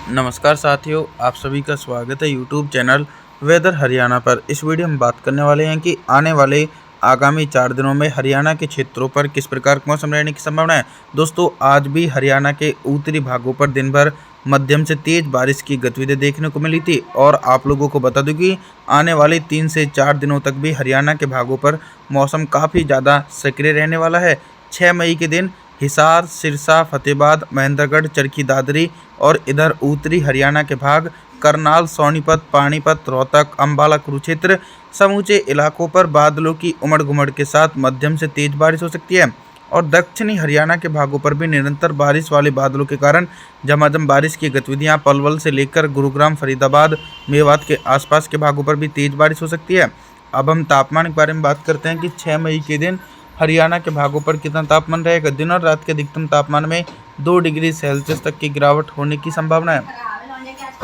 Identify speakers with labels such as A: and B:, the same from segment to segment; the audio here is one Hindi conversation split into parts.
A: नमस्कार साथियों, आप सभी का स्वागत है यूट्यूब चैनल वेदर हरियाणा पर। इस वीडियो में बात करने वाले हैं कि आने वाले आगामी 4 दिनों में हरियाणा के क्षेत्रों पर किस प्रकार का मौसम रहने की संभावना है। दोस्तों, आज भी हरियाणा के उत्तरी भागों पर दिन भर मध्यम से तेज बारिश की गतिविधियां देखने को मिली थी और आप लोगों को बता दूं कि आने वाले 3 से 4 दिनों तक भी हरियाणा के भागों पर मौसम काफ़ी ज़्यादा सक्रिय रहने वाला है। 6 मई के दिन हिसार, सिरसा, फतेहाबाद, महेंद्रगढ़, चरखी दादरी और इधर उत्तरी हरियाणा के भाग करनाल, सोनीपत, पानीपत, रोहतक, अंबाला, कुरुक्षेत्र समूचे इलाकों पर बादलों की उमड़ घुमड़ के साथ मध्यम से तेज बारिश हो सकती है और दक्षिणी हरियाणा के भागों पर भी निरंतर बारिश वाले बादलों के कारण झमाझम बारिश की गतिविधियां पलवल से लेकर गुरुग्राम, फरीदाबाद, मेवात के आसपास के भागों पर भी तेज बारिश हो सकती है। अब हम तापमान के बारे में बात करते हैं कि 6 मई के दिन हरियाणा के भागों पर कितना तापमान रहेगा। दिन और रात के अधिकतम तापमान में 2 डिग्री सेल्सियस तक की गिरावट होने की संभावना है।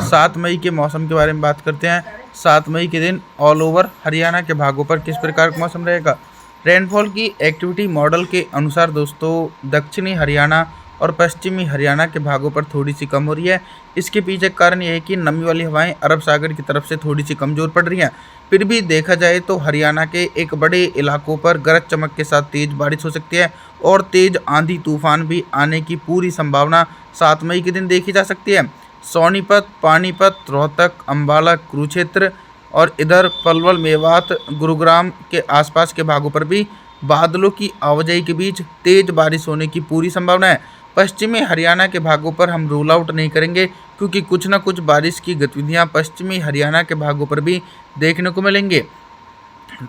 A: 7 मई के मौसम के बारे में बात करते हैं। 7 मई के दिन ऑल ओवर हरियाणा के भागों पर किस प्रकार का मौसम रहेगा। रेनफॉल की एक्टिविटी मॉडल के अनुसार दोस्तों दक्षिणी हरियाणा और पश्चिमी हरियाणा के भागों पर थोड़ी सी कम हो रही है। इसके पीछे कारण यह है कि नमी वाली हवाएं अरब सागर की तरफ से थोड़ी सी कमज़ोर पड़ रही हैं। फिर भी देखा जाए तो हरियाणा के एक बड़े इलाकों पर गरज चमक के साथ तेज बारिश हो सकती है और तेज आंधी तूफान भी आने की पूरी संभावना 7 मई के दिन देखी जा सकती है। सोनीपत, पानीपत, रोहतक, अंबाला, कुरुक्षेत्र और इधर पलवल, मेवात, गुरुग्राम के आसपास के भागों पर भी बादलों की आवाजाही के बीच तेज बारिश होने की पूरी संभावना है। पश्चिमी हरियाणा के भागों पर हम रूल आउट नहीं करेंगे क्योंकि कुछ न कुछ बारिश की गतिविधियां पश्चिमी हरियाणा के भागों पर भी देखने को मिलेंगे।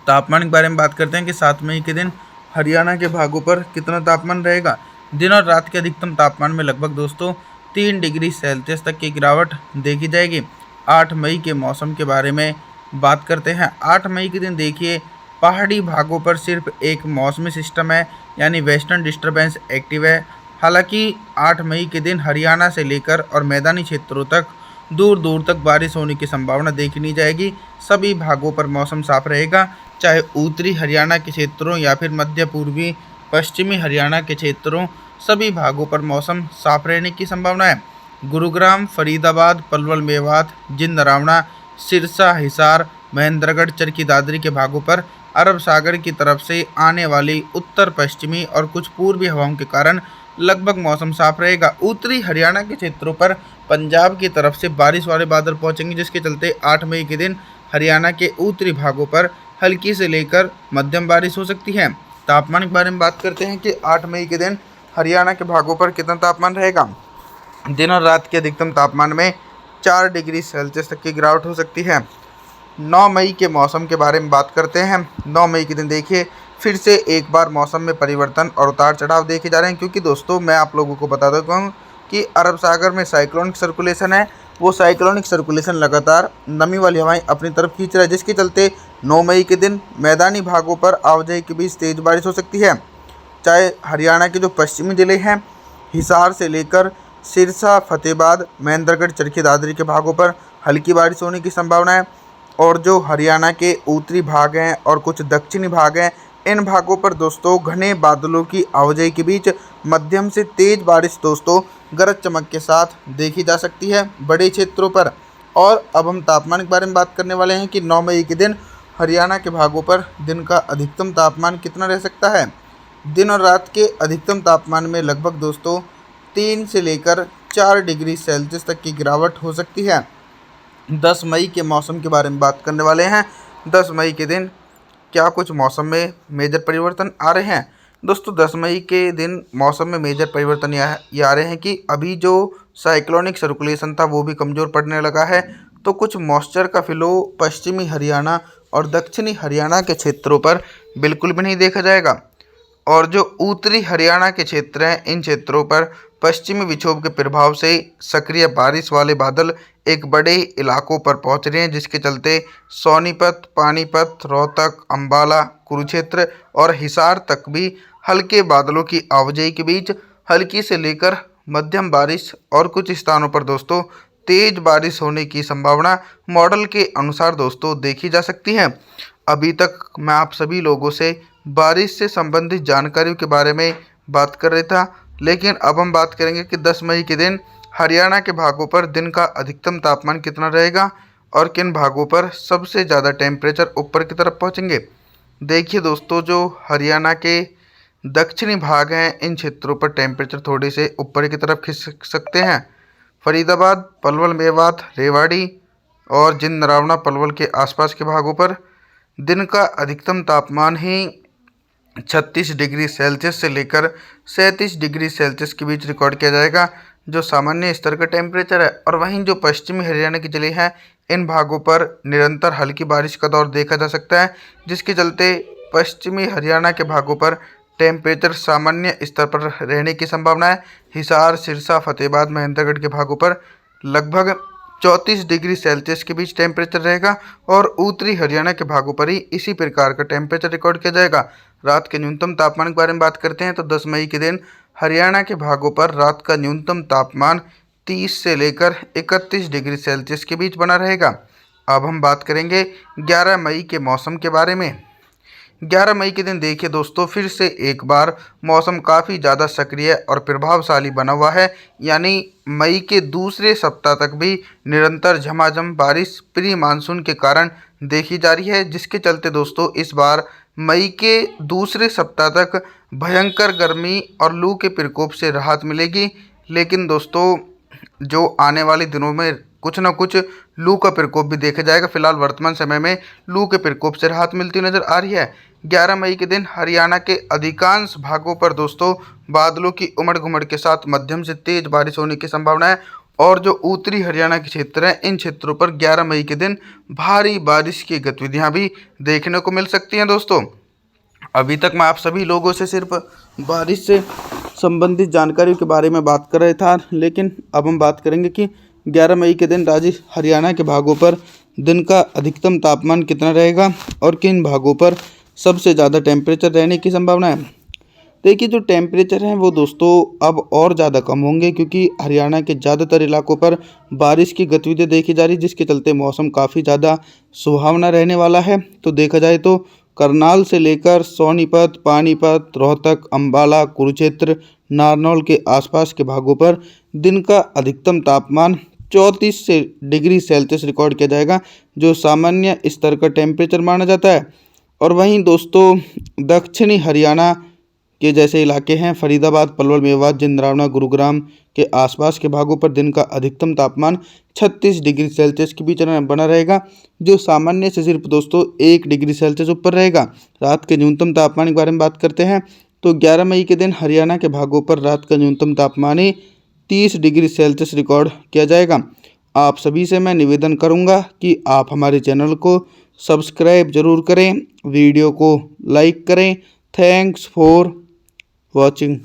A: तापमान के बारे में बात करते हैं कि 7 मई के दिन हरियाणा के भागों पर कितना तापमान रहेगा। दिन और रात के अधिकतम तापमान में लगभग दोस्तों 3 डिग्री सेल्सियस तक की गिरावट देखी जाएगी। 8 मई के मौसम के बारे में बात करते हैं। 8 मई के दिन देखिए पहाड़ी भागों पर सिर्फ एक मौसमी सिस्टम है यानी वेस्टर्न डिस्टर्बेंस एक्टिव है। हालांकि 8 मई के दिन हरियाणा से लेकर और मैदानी क्षेत्रों तक दूर दूर तक बारिश होने की संभावना देखी नहीं जाएगी। सभी भागों पर मौसम साफ रहेगा, चाहे उत्तरी हरियाणा के क्षेत्रों या फिर मध्य पूर्वी पश्चिमी हरियाणा के क्षेत्रों, सभी भागों पर मौसम साफ रहने की संभावना है। गुरुग्राम, फरीदाबाद, पलवल, मेवात, जिंद, रावणा, सिरसा, हिसार, महेंद्रगढ़, चरखी दादरी के भागों पर अरब सागर की तरफ से आने वाली उत्तर पश्चिमी और कुछ पूर्वी हवाओं के कारण लगभग मौसम साफ रहेगा। उत्तरी हरियाणा के क्षेत्रों पर पंजाब की तरफ से बारिश वाले बादल पहुंचेंगे, जिसके चलते 8 मई के दिन हरियाणा के उत्तरी भागों पर हल्की से लेकर मध्यम बारिश हो सकती है। तापमान के बारे में बात करते हैं कि 8 मई के दिन हरियाणा के भागों पर कितना तापमान रहेगा। दिन और रात के अधिकतम तापमान में 4 डिग्री सेल्सियस तक की गिरावट हो सकती है। 9 मई के मौसम के बारे में बात करते हैं। 9 मई के दिन देखिए फिर से एक बार मौसम में परिवर्तन और उतार चढ़ाव देखे जा रहे हैं, क्योंकि दोस्तों मैं आप लोगों को बता देता हूँ कि अरब सागर में साइक्लोनिक सर्कुलेशन है। वो साइक्लोनिक सर्कुलेशन लगातार नमी वाली हवाएं अपनी तरफ खींच रहा है, जिसके चलते 9 मई के दिन मैदानी भागों पर आवाजाही के बीच तेज बारिश हो सकती है। चाहे हरियाणा के जो पश्चिमी जिले हैं हिसार से लेकर सिरसा, फतेहाबाद, महेंद्रगढ़, चरखी दादरी के भागों पर हल्की बारिश होने की संभावना है और जो हरियाणा के उत्तरी भाग हैं और कुछ दक्षिणी भाग हैं, इन भागों पर दोस्तों घने बादलों की आवाजाही के बीच मध्यम से तेज बारिश दोस्तों गरज चमक के साथ देखी जा सकती है बड़े क्षेत्रों पर। और अब हम तापमान के बारे में बात करने वाले हैं कि 9 मई के दिन हरियाणा के भागों पर दिन का अधिकतम तापमान कितना रह सकता है। दिन और रात के अधिकतम तापमान में लगभग दोस्तों 3 से लेकर 4 डिग्री सेल्सियस तक की गिरावट हो सकती है। 10 मई के मौसम के बारे में बात करने वाले हैं। 10 मई के दिन क्या कुछ मौसम में मेजर परिवर्तन आ रहे हैं। दोस्तों 10 मई के दिन मौसम में मेजर परिवर्तन ये आ रहे हैं कि अभी जो साइक्लोनिक सर्कुलेशन था वो भी कमज़ोर पड़ने लगा है, तो कुछ मॉइस्चर का फ्लो पश्चिमी हरियाणा और दक्षिणी हरियाणा के क्षेत्रों पर बिल्कुल भी नहीं देखा जाएगा और जो उत्तरी हरियाणा के क्षेत्र हैं इन क्षेत्रों पर पश्चिमी विक्षोभ के प्रभाव से सक्रिय बारिश वाले बादल एक बड़े इलाकों पर पहुंच रहे हैं, जिसके चलते सोनीपत, पानीपत, रोहतक, अंबाला, कुरुक्षेत्र और हिसार तक भी हल्के बादलों की आवाजाही के बीच हल्की से लेकर मध्यम बारिश और कुछ स्थानों पर दोस्तों तेज बारिश होने की संभावना मॉडल के अनुसार दोस्तों देखी जा सकती है। अभी तक मैं आप सभी लोगों से बारिश से संबंधित जानकारियों के बारे में बात कर रहा था, लेकिन अब हम बात करेंगे कि 10 मई के दिन हरियाणा के भागों पर दिन का अधिकतम तापमान कितना रहेगा और किन भागों पर सबसे ज़्यादा टेम्परेचर ऊपर की तरफ पहुंचेंगे। देखिए दोस्तों, जो हरियाणा के दक्षिणी भाग हैं, इन क्षेत्रों पर टेम्परेचर थोड़े से ऊपर की तरफ खिसक सकते हैं। फरीदाबाद, पलवल, मेवात, रेवाड़ी और जिंद, नरावना, पलवल के आसपास के भागों पर दिन का अधिकतम तापमान ही 36 डिग्री सेल्सियस से लेकर 37 डिग्री सेल्सियस के बीच रिकॉर्ड किया जाएगा, जो सामान्य स्तर का टेम्परेचर है। और वहीं जो पश्चिमी हरियाणा की जिले हैं, इन भागों पर निरंतर हल्की बारिश का दौर देखा जा सकता है, जिसके चलते पश्चिमी हरियाणा के भागों पर टेम्परेचर सामान्य स्तर पर रहने की संभावना है। हिसार, सिरसा, फतेहाबाद, महेंद्रगढ़ के भागों पर लगभग 34 डिग्री सेल्सियस के बीच टेम्परेचर रहेगा और उत्तरी हरियाणा के भागों पर ही इसी प्रकार का टेम्परेचर रिकॉर्ड किया जाएगा। रात के न्यूनतम तापमान के बारे में बात करते हैं तो 10 मई के दिन हरियाणा के भागों पर रात का न्यूनतम तापमान 30 से लेकर 31 डिग्री सेल्सियस के बीच बना रहेगा। अब हम बात करेंगे 11 मई के मौसम के बारे में। 11 मई के दिन देखिए दोस्तों, फिर से एक बार मौसम काफ़ी ज़्यादा सक्रिय और प्रभावशाली बना हुआ है, यानी मई के दूसरे सप्ताह तक भी निरंतर झमाझम बारिश प्री मानसून के कारण देखी जा रही है, जिसके चलते दोस्तों इस बार मई के दूसरे सप्ताह तक भयंकर गर्मी और लू के प्रकोप से राहत मिलेगी। लेकिन दोस्तों, जो आने वाले दिनों में कुछ न कुछ लू का प्रकोप भी देखा जाएगा। फिलहाल वर्तमान समय में लू के प्रकोप से राहत मिलती नजर आ रही है। 11 मई के दिन हरियाणा के अधिकांश भागों पर दोस्तों बादलों की उमड़ घुमड़ के साथ मध्यम से तेज बारिश होने की संभावना है और जो उत्तरी हरियाणा के क्षेत्र हैं, इन क्षेत्रों पर 11 मई के दिन भारी बारिश की गतिविधियां भी देखने को मिल सकती हैं। दोस्तों, अभी तक मैं आप सभी लोगों से सिर्फ बारिश से संबंधित जानकारी के बारे में बात कर रहा था, लेकिन अब हम बात करेंगे कि 11 मई के दिन हरियाणा के भागों पर दिन का अधिकतम तापमान कितना रहेगा और किन भागों पर सबसे ज़्यादा टेम्परेचर रहने की संभावना है। देखिए, जो टेम्परेचर हैं वो दोस्तों अब और ज़्यादा कम होंगे, क्योंकि हरियाणा के ज़्यादातर इलाकों पर बारिश की गतिविधियाँ देखी जा रही, जिसके चलते मौसम काफ़ी ज़्यादा सुहावना रहने वाला है। तो देखा जाए तो करनाल से लेकर सोनीपत, पानीपत, रोहतक, अंबाला, कुरुक्षेत्र, नारनौल के आसपास के भागों पर दिन का अधिकतम तापमान 34 से डिग्री सेल्सियस रिकॉर्ड किया जाएगा, जो सामान्य स्तर का टेम्परेचर माना जाता है। और वहीं दोस्तों दक्षिणी हरियाणा के जैसे इलाके हैं, फरीदाबाद, पलवल, मेवात, जिंद, नरावना, गुरुग्राम के आसपास के भागों पर दिन का अधिकतम तापमान 36 डिग्री सेल्सियस के बीच बना रहेगा, जो सामान्य से सिर्फ दोस्तों 1 डिग्री सेल्सियस ऊपर रहेगा। रात के न्यूनतम तापमान के बारे में बात करते हैं तो 11 मई के दिन हरियाणा के भागों पर रात का न्यूनतम तापमान ही 30 डिग्री सेल्सियस रिकॉर्ड किया जाएगा। आप सभी से मैं निवेदन करूंगा कि आप हमारे चैनल को सब्सक्राइब जरूर करें, वीडियो को लाइक करें। Thanks for watching.